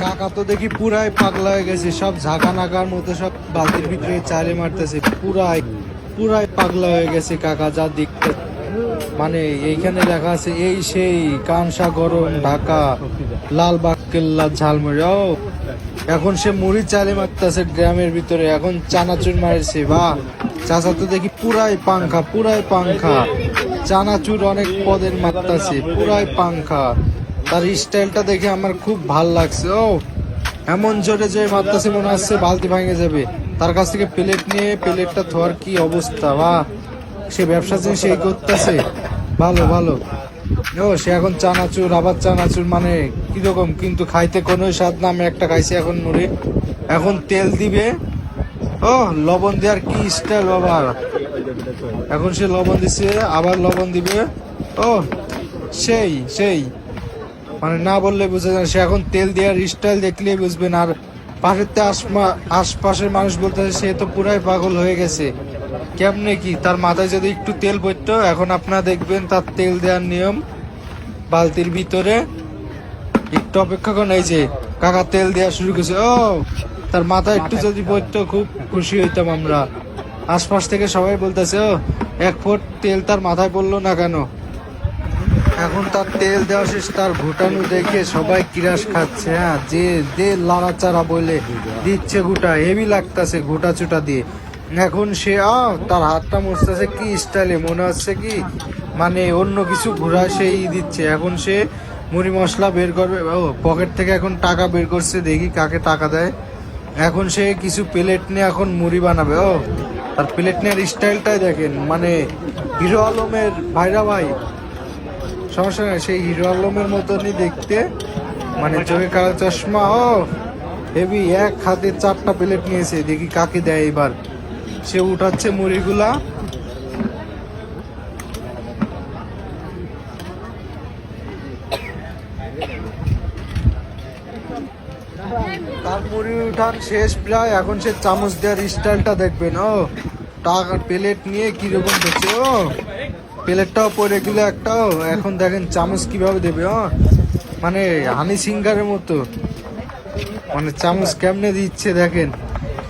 কাকা তো দেখি পুরাই পাগলা হয়ে গেছে, সব ঝাঁকা নাকার মতো সব বালতির ভিতরে চালে মারতেছে, পুরাই পুরাই পাগলা হয়ে গেছে কাকা যা দেখতে। মানে এইখানে লেখা আছে এই সেই কানসা গরম ঢাকা লালবাগ কেল্লা ঝালমুড়ি। ও এখন সে মুড়ি চালে মারতেছে গ্রামের ভিতরে, এখন চানাচুর মারছে। বা চাচা তো দেখি পুরাই পাংখা, পুরাই পাংখা, চানাচুর অনেক পদের মারতেছে, পুরাই পাংখা। তার স্টাইলটা দেখে আমার খুব ভাল লাগছে। ও এমন জোরে যে মারতেছে মনে হচ্ছে বালতি ভাঙে যাবে। তার কাছ থেকে প্লেট নিয়ে প্লেটটা ধোয়ার কি অবস্থা। বা সে ব্যবসা জিনিস এই করতেছে, ভালো ভালো। ও সে এখন চানাচুর, আবার চানাচুর, মানে কিরকম কিন্তু খাইতে কোনো স্বাদ না। আমি একটা খাইছি এখন মুড়ি, এখন তেল দিবে। ও লবণ দেওয়ার কি স্টাইল বাবা, এখন সে লবণ দিছে আবার লবণ দিবে। ও সেই সেই, মানে না বললে বুঝে যান। সে এখন তেল দেওয়ার স্টাইল দেখলেই বুঝবেন। আর পাশের আশপাশের মানুষ বলতেছে সে তো পুরাই পাগল হয়ে গেছে। কেমনে কি তার মাথায় যদি একটু তেল পড়তো। এখন আপনারা দেখবেন তার তেল দেওয়ার নিয়ম বালতির ভিতরে। একটু অপেক্ষা করেন, এই যে কাকা তেল দেওয়া শুরু করছে। ও তার মাথায় একটু যদি পড়তো খুব খুশি হইতাম আমরা। আশপাশ থেকে সবাই বলতেছে ও এক ফুট তেল তার মাথায় পড়লো না কেন। এখন তার তেল দেওয়া শেষ, তার ঘুটানো দেখে সবাই কিরাস খাচ্ছে। হ্যাঁ, যে দে লাড়াচাড়া বলে দিচ্ছে, ঘুটা হেভি লাগতেছে ঘুটা চুটা দিয়ে। এখন সে তার হাতটা মুছতেছে কি স্টাইলে, মনে হচ্ছে কি মানে অন্য কিছু ঘোরা সেই দিচ্ছে। এখন সে মুড়ি মশলা বের করবে। ও পকেট থেকে এখন টাকা বের করছে, দেখি কাকে টাকা দেয়। এখন সে কিছু প্লেট নিয়ে এখন মুড়ি বানাবে। ও তার প্লেট নেওয়ার স্টাইলটাই দেখেন, মানে হিরো আলমের ভাইরা ভাই, সমস্যা নাই, সেই হিরো আলমের মতনই দেখতে, মানে চোখে কালো চশমা। ও হেভি, এক হাতে 4টা প্লেট নিয়েছে, দেখি কাকে দেয় এবার। সে উঠাচ্ছে মুড়িগুলা। তার মুড়ি উঠান শেষ প্রায়, এখন সে চামচ দেওয়ার স্টাইলটা দেখবেন। ও টাকার প্লেট নিয়ে কিরকম দেখছে। ও প্লেটটাও পরে গেলে একটাও, এখন দেখেন চামচ কিভাবে দেবে। মানে হানি সিঙ্গারের মতো, মানে চামচ কেমনে দিচ্ছে দেখেন।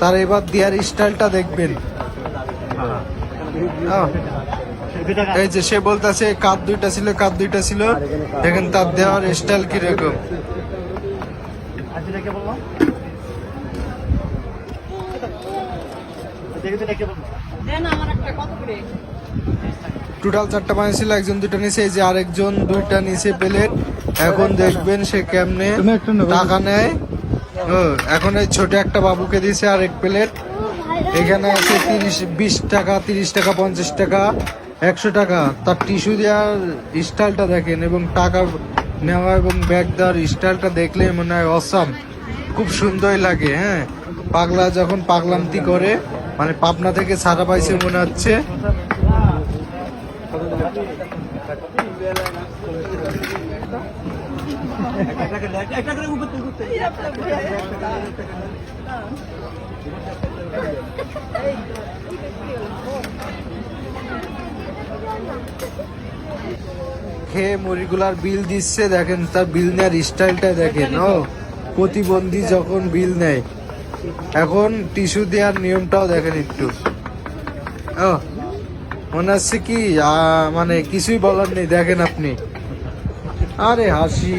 তার এবার দেওয়ার স্টাইলটা দেখবেন। এই যে সে বলতেছে কাপ দুইটা ছিল, কাপ দুইটা ছিল, দেখেন তার দেওয়ার স্টাইল কিরকম। টোটাল 4টা বানিয়েছিল, একজন 2টা নিচে, এই যে আরেকজন 2টা নিচে প্লেট। এখন দেখবেন সে কেমনে টাকা নেয়। ও এখন এই ছোট একটা বাবুকে দিয়েছে আরেক প্লেট। এখানে আছে 20 টাকা, 30 টাকা, 50 টাকা, 100 টাকা। তার টিস্যু দেওয়ার স্টাইলটা দেখেন এবং টাকা নেওয়া এবং ব্যাগ দেওয়ার স্টাইলটা দেখলে মনে হয় অসাম, খুব সুন্দর লাগে। হ্যাঁ, পাগলা যখন পাগলামতি করে, মানে পাবনা থেকে ছাড়া পাইছে মনে হচ্ছে। খেয়ে মুড়িগুলার বিল দিচ্ছে, দেখেন তার বিল নেওয়ার স্টাইলটা দেখেন। ও প্রতিবন্ধী যখন বিল নেয়, এখন টিস্যু দেওয়ার নিয়মটাও দেখেন একটু। ও মনে হচ্ছে কি মানে কিছুই বলার নেই, দেখেন আপনি। আরে হাসি।